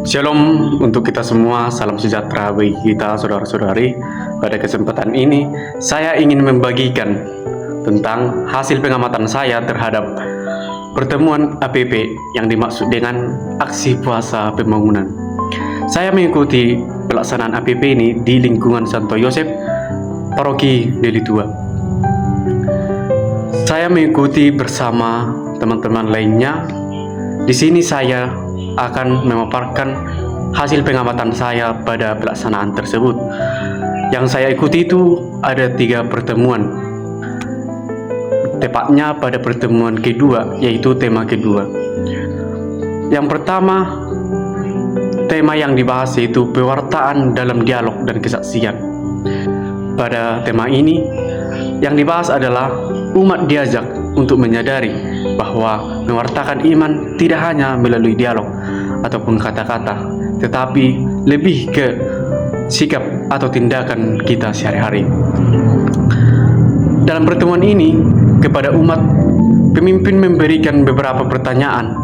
Shalom untuk kita semua, salam sejahtera bagi kita saudara-saudari. Pada kesempatan ini, saya ingin membagikan tentang hasil pengamatan saya terhadap pertemuan APP yang dimaksud dengan aksi puasa pembangunan. Saya mengikuti pelaksanaan APP ini di lingkungan Santo Yosef, Paroki Deli Tua. Saya mengikuti bersama teman-teman lainnya. Di sini saya akan memaparkan hasil pengamatan saya pada pelaksanaan tersebut. Yang saya ikuti itu ada 3 pertemuan. Tepatnya pada pertemuan kedua, yaitu tema kedua. Yang pertama, tema yang dibahas yaitu pewartaan dalam dialog dan kesaksian. Pada tema ini, yang dibahas adalah umat diajak untuk menyadari bahwa mewartakan iman tidak hanya melalui dialog ataupun kata-kata, tetapi lebih ke sikap atau tindakan kita sehari-hari. Dalam pertemuan ini, kepada umat, pemimpin memberikan beberapa pertanyaan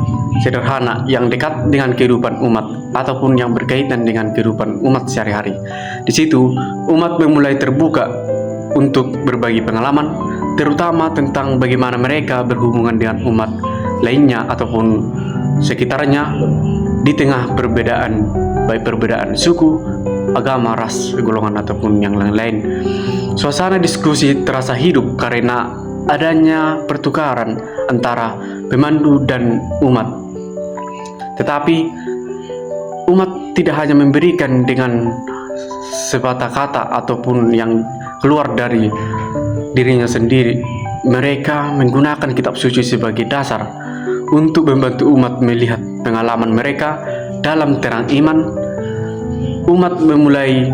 sederhana yang dekat dengan kehidupan umat ataupun yang berkaitan dengan kehidupan umat sehari-hari. Di situ, umat memulai terbuka untuk berbagi pengalaman, terutama tentang bagaimana mereka berhubungan dengan umat lainnya ataupun sekitarnya di tengah perbedaan, baik perbedaan suku, agama, ras, golongan ataupun yang lain-lain. Suasana diskusi terasa hidup karena adanya pertukaran antara pemandu dan umat. Tetapi umat tidak hanya memberikan dengan sepatah kata ataupun yang keluar dari dirinya sendiri. Mereka menggunakan kitab suci sebagai dasar untuk membantu umat melihat pengalaman mereka dalam terang iman. Umat memulai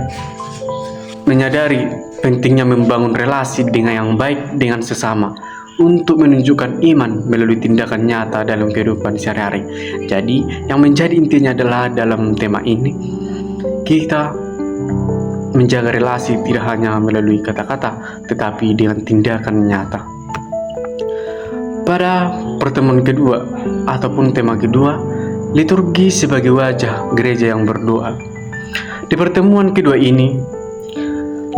menyadari pentingnya membangun relasi dengan yang baik dengan sesama untuk menunjukkan iman melalui tindakan nyata dalam kehidupan sehari-hari. Jadi yang menjadi intinya adalah dalam tema ini kita menjaga relasi tidak hanya melalui kata-kata, tetapi dengan tindakan nyata. Pada pertemuan kedua ataupun tema kedua, liturgi sebagai wajah gereja yang berdoa. Di pertemuan kedua ini,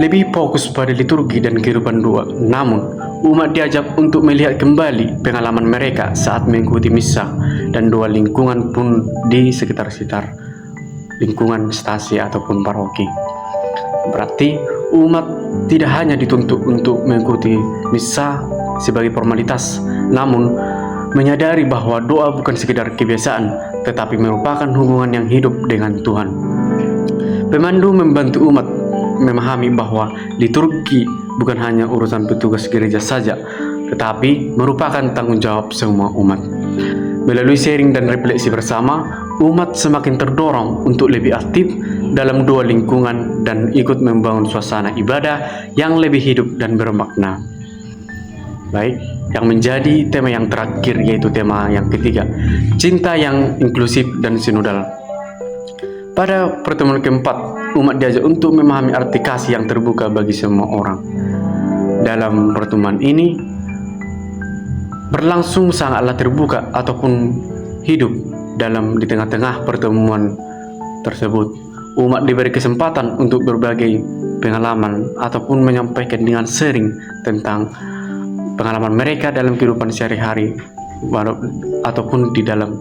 lebih fokus pada liturgi dan kehidupan doa. Namun, umat diajak untuk melihat kembali pengalaman mereka saat mengikuti misa dan doa lingkungan pun di sekitar-sekitar lingkungan stasi ataupun paroki. Berarti umat tidak hanya dituntut untuk mengikuti misa sebagai formalitas, namun menyadari bahwa doa bukan sekedar kebiasaan, tetapi merupakan hubungan yang hidup dengan Tuhan. Pemandu membantu umat memahami bahwa liturgi bukan hanya urusan petugas gereja saja, tetapi merupakan tanggung jawab semua umat. Melalui sharing dan refleksi bersama, umat semakin terdorong untuk lebih aktif dalam doa lingkungan dan ikut membangun suasana ibadah yang lebih hidup dan bermakna. Baik, yang menjadi tema yang terakhir yaitu tema yang ketiga, cinta yang inklusif dan sinodal. Pada pertemuan keempat, umat diajak untuk memahami arti kasih yang terbuka bagi semua orang. Dalam pertemuan ini berlangsung sangatlah terbuka ataupun hidup di tengah-tengah pertemuan tersebut. Umat diberi kesempatan untuk berbagai pengalaman ataupun menyampaikan dengan sharing tentang pengalaman mereka dalam kehidupan sehari-hari ataupun di dalam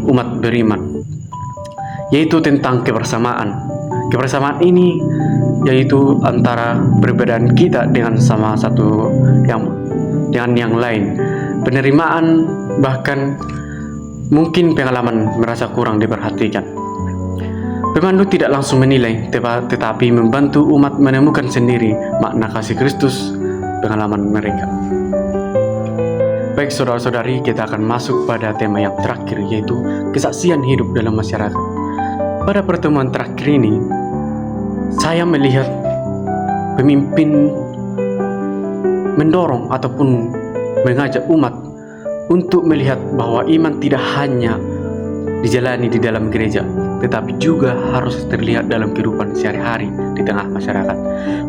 umat beriman, yaitu tentang kebersamaan. Kebersamaan ini yaitu antara perbedaan kita dengan sama satu dengan yang lain, penerimaan, bahkan mungkin pengalaman merasa kurang diperhatikan. Pemandu tidak langsung menilai, tetapi membantu umat menemukan sendiri makna kasih Kristus pengalaman mereka. Baik saudara-saudari, kita akan masuk pada tema yang terakhir, yaitu kesaksian hidup dalam masyarakat. Pada pertemuan terakhir ini, saya melihat pemimpin mendorong ataupun mengajak umat untuk melihat bahwa iman tidak hanya dijalani di dalam gereja, tetapi juga harus terlihat dalam kehidupan sehari-hari di tengah masyarakat.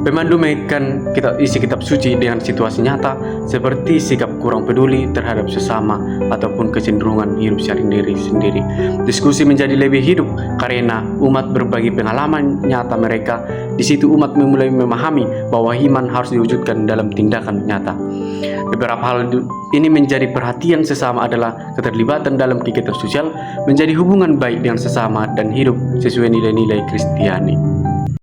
Pemandu mengaitkan isi kitab suci dengan situasi nyata, seperti sikap kurang peduli terhadap sesama ataupun kecenderungan hidup sendiri. Diskusi menjadi lebih hidup karena umat berbagi pengalaman nyata mereka. Di situ umat mulai memahami bahwa iman harus diwujudkan dalam tindakan nyata. Beberapa hal ini menjadi perhatian sesama adalah keterlibatan dalam kegiatan sosial, menjadi hubungan baik dengan sesama, dan hidup sesuai nilai-nilai Kristiani.